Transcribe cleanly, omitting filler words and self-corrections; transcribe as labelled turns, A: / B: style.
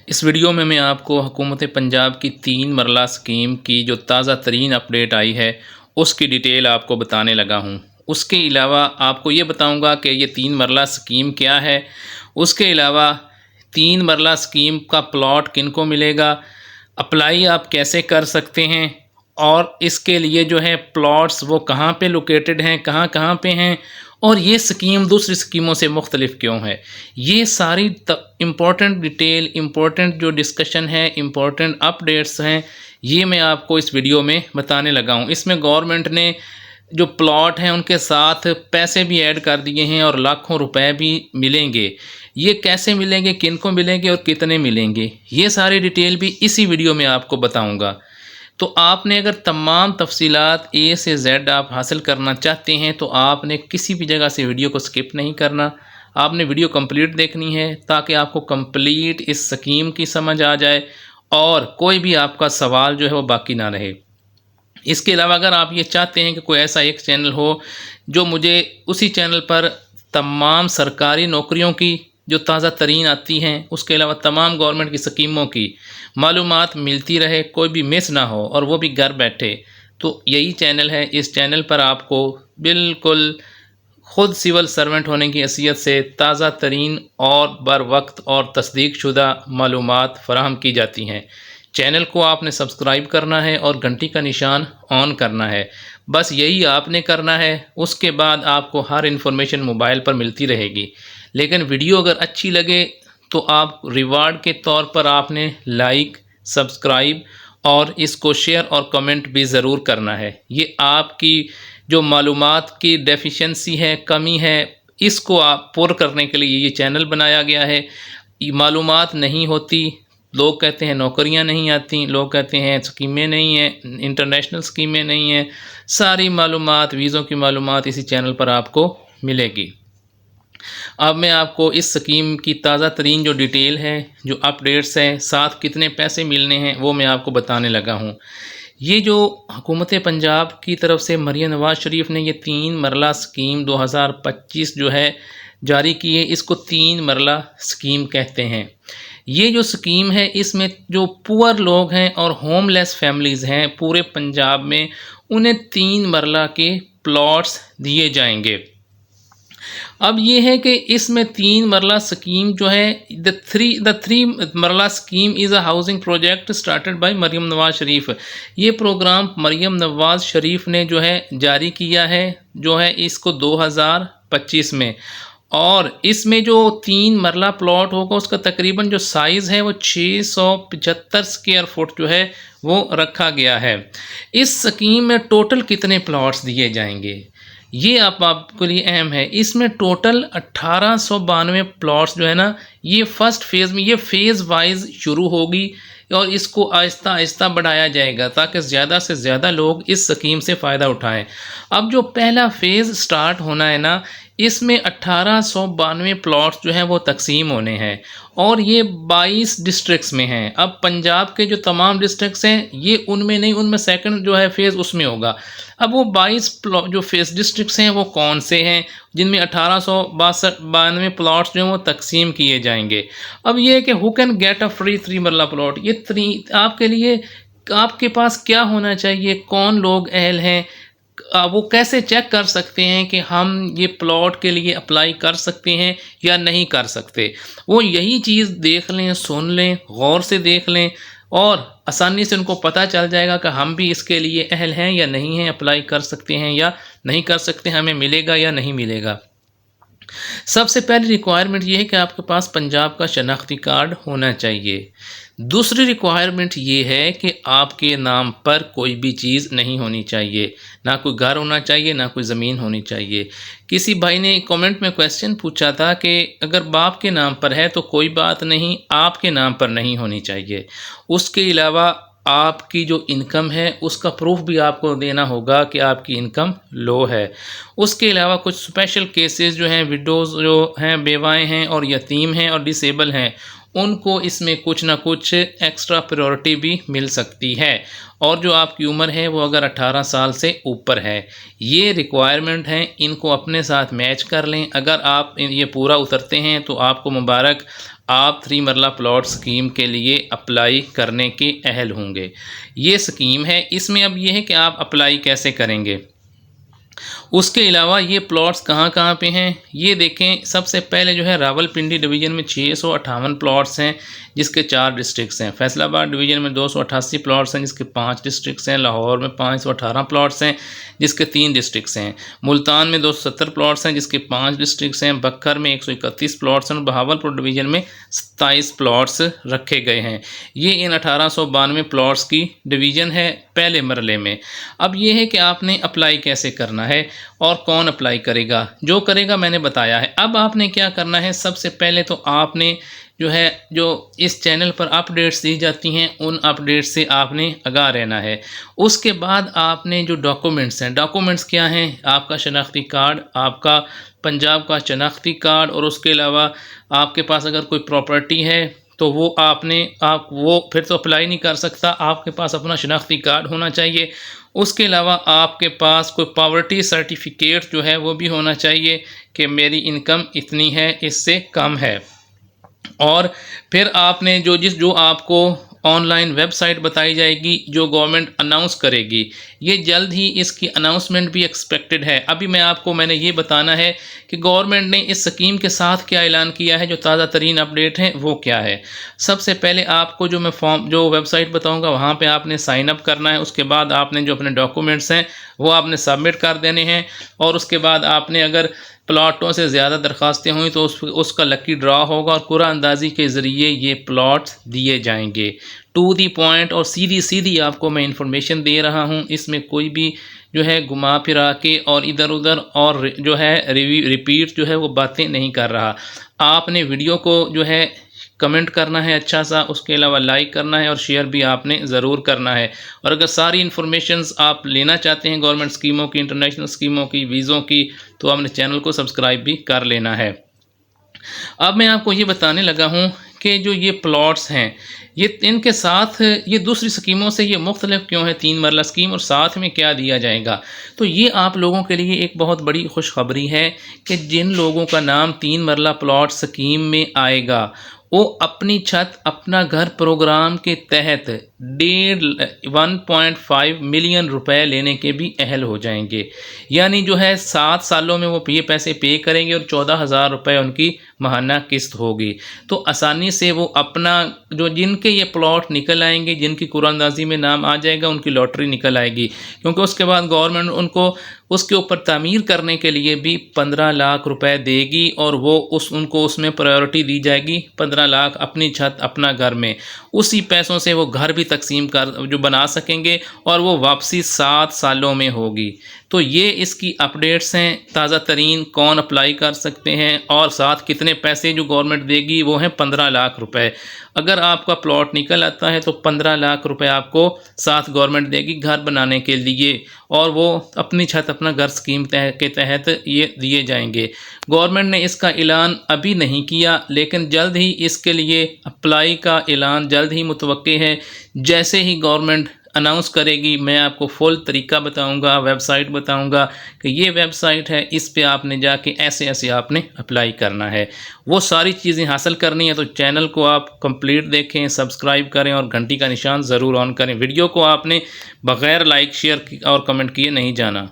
A: इस वीडियो में मैं आपको हुकूमत पंजाब की 3 मरला स्कीम की जो ताज़ा तरीन अपडेट आई है उसकी डिटेल आपको बताने लगा हूँ। उसके अलावा आपको ये बताऊँगा कि ये 3 मरला स्कीम क्या है। उसके अलावा 3 मरला स्कीम का प्लॉट किन को मिलेगा, अप्लाई आप कैसे कर सकते हैं और इसके लिए जो है प्लॉट्स वो कहाँ पे लोकेटेड हैं, कहाँ कहाँ पे हैं और ये स्कीम दूसरी स्कीमों से मुख्तलिफ क्यों है। ये सारी इम्पोर्टेंट डिटेल, इम्पोर्टेंट जो डिस्कशन है, इम्पोर्टेंट अपडेट्स हैं, ये मैं आपको इस वीडियो में बताने लगा हूँ। इसमें गवर्नमेंट ने जो प्लॉट हैं उनके साथ पैसे भी ऐड कर दिए हैं और लाखों रुपए भी मिलेंगे। ये कैसे मिलेंगे, किन को मिलेंगे और कितने मिलेंगे, ये सारी डिटेल भी इसी वीडियो में आपको बताऊँगा। तो आपने अगर तमाम तफसीलात ए से जेड आप हासिल करना चाहते हैं तो आपने किसी भी जगह से वीडियो को स्किप नहीं करना। आपने वीडियो कंप्लीट देखनी है ताकि आपको कंप्लीट इस स्कीम की समझ आ जाए और कोई भी आपका सवाल जो है वो बाकी ना रहे। इसके अलावा अगर आप ये चाहते हैं कि कोई ऐसा एक चैनल हो जो मुझे उसी चैनल पर तमाम सरकारी नौकरियों की जो ताज़ा तरीन आती हैं, उसके अलावा तमाम गवर्नमेंट की स्कीमों की मालूमात मिलती रहे, कोई भी मिस ना हो और वो भी घर बैठे, तो यही चैनल है। इस चैनल पर आपको बिल्कुल ख़ुद सिविल सर्वेंट होने की हैसियत से ताज़ा तरीन और बर वक्त और तस्दीक शुदा मालूमात फ़राहम की जाती हैं। चैनल को आपने सब्सक्राइब करना है और घंटी का निशान ऑन करना है, बस यही आपने करना है। उसके बाद आपको हर इन्फॉर्मेशन मोबाइल पर मिलती रहेगी। लेकिन वीडियो अगर अच्छी लगे तो आप रिवार्ड के तौर पर आपने लाइक, सब्सक्राइब और इसको शेयर और कमेंट भी ज़रूर करना है। ये आपकी जो मालूमात की डेफिशिएंसी है, कमी है, इसको आप पूरा करने के लिए ये चैनल बनाया गया है। मालूमात नहीं होती, लोग कहते हैं नौकरियां नहीं आती, लोग कहते हैं स्कीमें नहीं हैं, इंटरनेशनल स्कीमें नहीं हैं, सारी मालूमात, वीज़ों की मालूमात इसी चैनल पर आपको मिलेगी। अब मैं आपको इस स्कीम की ताज़ा तरीन जो डिटेल है, जो अपडेट्स हैं, साथ कितने पैसे मिलने हैं, वो मैं आपको बताने लगा हूँ। ये जो हुकूमत पंजाब की तरफ से मरियम नवाज़ शरीफ ने ये 3 मरला स्कीम 2025 जो है जारी की है, इसको 3 मरला स्कीम कहते हैं। ये जो स्कीम है इसमें जो पुअर लोग हैं और होमलेस फैमिलीज़ हैं पूरे पंजाब में, उन्हें 3 मरला के प्लॉट्स दिए जाएंगे। अब ये है कि इसमें 3 मरला स्कीम जो है, the three marla scheme is a housing project started by Maryam Nawaz Sharif. ये प्रोग्राम मरियम नवाज़ शरीफ ने जो है जारी किया है, जो है इसको 2025 में। और इसमें जो 3 मरला प्लॉट होगा उसका तकरीबन जो साइज़ है वो 675 स्क्वायर फुट जो है वो रखा गया है। इस स्कीम में टोटल कितने प्लॉट्स दिए जाएंगे ये आपके लिए अहम है। इसमें टोटल 1892 प्लॉट्स जो है ना, ये फर्स्ट फेज़ में, ये फ़ेज़ वाइज शुरू होगी और इसको आहिस्ता आहिस्ता बढ़ाया जाएगा ताकि ज़्यादा से ज़्यादा लोग इस स्कीम से फ़ायदा उठाएं। अब जो पहला फ़ेज़ स्टार्ट होना है ना, इसमें 1892 प्लॉट्स जो हैं वो तकसीम होने हैं और ये 22 डिस्ट्रिक्ट्स में हैं। अब पंजाब के जो तमाम डिस्ट्रिक्ट्स हैं ये उनमें नहीं, उनमें सेकंड जो है फ़ेज़ उसमें होगा। अब वो 22 जो फेस डिस्ट्रिक्ट्स हैं वो कौन से हैं जिनमें 1892 प्लॉट्स जो हैं वो तकसीम किए जाएंगे। अब ये है कि who can get a free 3 मरला प्लॉट, ये 3 आपके लिए, आपके पास क्या होना चाहिए, कौन लोग अहल हैं, वो कैसे चेक कर सकते हैं कि हम ये प्लॉट के लिए अप्लाई कर सकते हैं या नहीं कर सकते। वो यही चीज़ देख लें, सुन लें, गौर से देख लें और आसानी से उनको पता चल जाएगा कि हम भी इसके लिए अहल हैं या नहीं हैं, अप्लाई कर सकते हैं या नहीं कर सकते, हमें मिलेगा या नहीं मिलेगा। सबसे पहली रिक्वायरमेंट ये है कि आपके पास पंजाब का शनाख्ती कार्ड होना चाहिए। दूसरी रिक्वायरमेंट ये है कि आपके नाम पर कोई भी चीज़ नहीं होनी चाहिए, ना कोई घर होना चाहिए, ना कोई ज़मीन होनी चाहिए। किसी भाई ने कमेंट में क्वेश्चन पूछा था कि अगर बाप के नाम पर है तो कोई बात नहीं, आपके नाम पर नहीं होनी चाहिए। उसके अलावा आपकी जो इनकम है उसका प्रूफ भी आपको देना होगा कि आपकी इनकम लो है। उसके अलावा कुछ स्पेशल केसेस जो हैं, विडोज़ जो हैं, बेवाएँ हैं और यतीम हैं और डिसेबल हैं, उनको इसमें कुछ ना कुछ एक्स्ट्रा प्रायोरिटी भी मिल सकती है। और जो आपकी उम्र है वो अगर 18 साल से ऊपर है, ये रिक्वायरमेंट हैं, इनको अपने साथ मैच कर लें। अगर आप ये पूरा उतरते हैं तो आपको मुबारक, आप 3 मरला प्लॉट स्कीम के लिए अप्लाई करने के अहल होंगे। ये स्कीम है, इसमें अब ये है कि आप अप्लाई कैसे करेंगे। उसके अलावा ये प्लॉट्स कहाँ कहाँ पे हैं ये देखें। सबसे पहले जो है रावलपिंडी डिवीज़न में 658 प्लॉट्स हैं जिसके 4 डिस्ट्रिक्ट्स हैं। फैसलाबाद डिवीज़न में 288 प्लॉट्स हैं जिसके 5 डिस्ट्रिक्ट्स हैं। लाहौर में 518 प्लॉट्स हैं जिसके 3 डिस्ट्रिक्ट्स हैं। मुल्तान में 270 प्लॉट्स हैं जिसके 5 डिस्ट्रिक्ट्स हैं। बक्खर में 131 प्लॉट्स हैं और बहावलपुर डिवीज़न में 27 प्लॉट्स रखे गए हैं। ये इन 1892 प्लॉट्स की डिवीज़न है पहले मरले में। अब ये है कि आपने अप्लाई कैसे करना है और कौन अप्लाई करेगा। जो करेगा मैंने बताया है। अब आपने क्या करना है, सबसे पहले तो आपने जो इस चैनल पर अपडेट्स दी जाती हैं उन अपडेट्स से आपने आगाह रहना है। उसके बाद आपने जो डॉक्यूमेंट्स हैं, डॉक्यूमेंट्स क्या हैं, आपका शनाख्ती कार्ड, आपका पंजाब का शनाख्ती कार्ड, और उसके अलावा आपके पास अगर कोई प्रॉपर्टी है तो वो आप वो फिर तो अप्लाई नहीं कर सकता, आपके पास अपना शनाख्ती कार्ड होना चाहिए। उसके अलावा आपके पास कोई पॉवर्टी सर्टिफिकेट जो है वो भी होना चाहिए कि मेरी इनकम इतनी है, इससे कम है। और फिर आपने जो आपको ऑनलाइन वेबसाइट बताई जाएगी जो गवर्नमेंट अनाउंस करेगी, ये जल्द ही इसकी अनाउंसमेंट भी एक्सपेक्टेड है। अभी मैंने ये बताना है कि गवर्नमेंट ने इस स्कीम के साथ क्या ऐलान किया है, जो ताज़ा तरीन अपडेट है वो क्या है। सबसे पहले आपको जो वेबसाइट बताऊंगा वहाँ पे आपने साइन अप करना है। उसके बाद आपने जो अपने डॉक्यूमेंट्स हैं वो आपने सबमिट कर देने हैं। और उसके बाद आपने अगर प्लॉटों से ज़्यादा दरख्वास्तें हुई तो उसका लकी ड्रा होगा और कुरा अंदाजी के ज़रिए ये प्लॉट दिए जाएंगे। टू दी पॉइंट और सीधी आपको मैं इंफॉर्मेशन दे रहा हूँ। इसमें कोई भी जो है घुमा फिरा के और इधर उधर और जो है रिपीट जो है वो बातें नहीं कर रहा। आपने वीडियो को जो है कमेंट करना है अच्छा सा, उसके अलावा लाइक करना है और शेयर भी आपने ज़रूर करना है। और अगर सारी इन्फॉर्मेशंस आप लेना चाहते हैं गवर्नमेंट स्कीमों की, इंटरनेशनल स्कीमों की, वीज़ों की, तो आपने चैनल को सब्सक्राइब भी कर लेना है। अब मैं आपको ये बताने लगा हूँ कि जो ये प्लॉट्स हैं ये इनके साथ ये दूसरी स्कीमों से ये मुख्तलिफ क्यों है 3 मरला स्कीम, और साथ में क्या दिया जाएगा। तो ये आप लोगों के लिए एक बहुत बड़ी खुशखबरी है कि जिन लोगों का नाम 3 मरला प्लॉट स्कीम में आएगा वो अपनी छत अपना घर प्रोग्राम के तहत 1.5 मिलियन रुपए लेने के भी अहल हो जाएंगे। यानी जो है 7 सालों में वो ये पैसे पे करेंगे और 14,000 रुपये उनकी माहाना किस्त होगी। तो आसानी से वो अपना जिनके ये प्लॉट निकल आएंगे, जिनकी कुरानंदाजी में नाम आ जाएगा, उनकी लॉटरी निकल आएगी। क्योंकि उसके बाद गवर्नमेंट उनको उसके ऊपर तामीर करने के लिए भी 15 लाख रुपए देगी और वो उनको उसमें प्रायोरिटी दी जाएगी। 15 लाख अपनी छत अपना घर में, उसी पैसों से वो घर भी तकसीम कर बना सकेंगे और वो वापसी 7 सालों में होगी। तो ये इसकी अपडेट्स हैं ताज़ा तरीन, कौन अप्लाई कर सकते हैं और साथ कितने पैसे जो गवर्नमेंट देगी वो हैं 15 लाख रुपए। अगर आपका प्लॉट निकल आता है तो 15 लाख रुपए आपको साथ गवर्नमेंट देगी घर बनाने के लिए, और वो अपनी छत अपना घर स्कीम के तहत ये दिए जाएंगे। गवर्नमेंट ने इसका ऐलान अभी नहीं किया, लेकिन जल्द ही इसके लिए अप्लाई का ऐलान जल्द ही मुतवक्के है। जैसे ही गवर्नमेंट अनाउंस करेगी मैं आपको फुल तरीका बताऊंगा, वेबसाइट बताऊंगा कि ये वेबसाइट है, इस पे आपने जाके ऐसे आपने अप्लाई करना है। वो सारी चीज़ें हासिल करनी है तो चैनल को आप कंप्लीट देखें, सब्सक्राइब करें और घंटी का निशान ज़रूर ऑन करें। वीडियो को आपने बग़ैर लाइक शेयर और कमेंट किए नहीं जाना।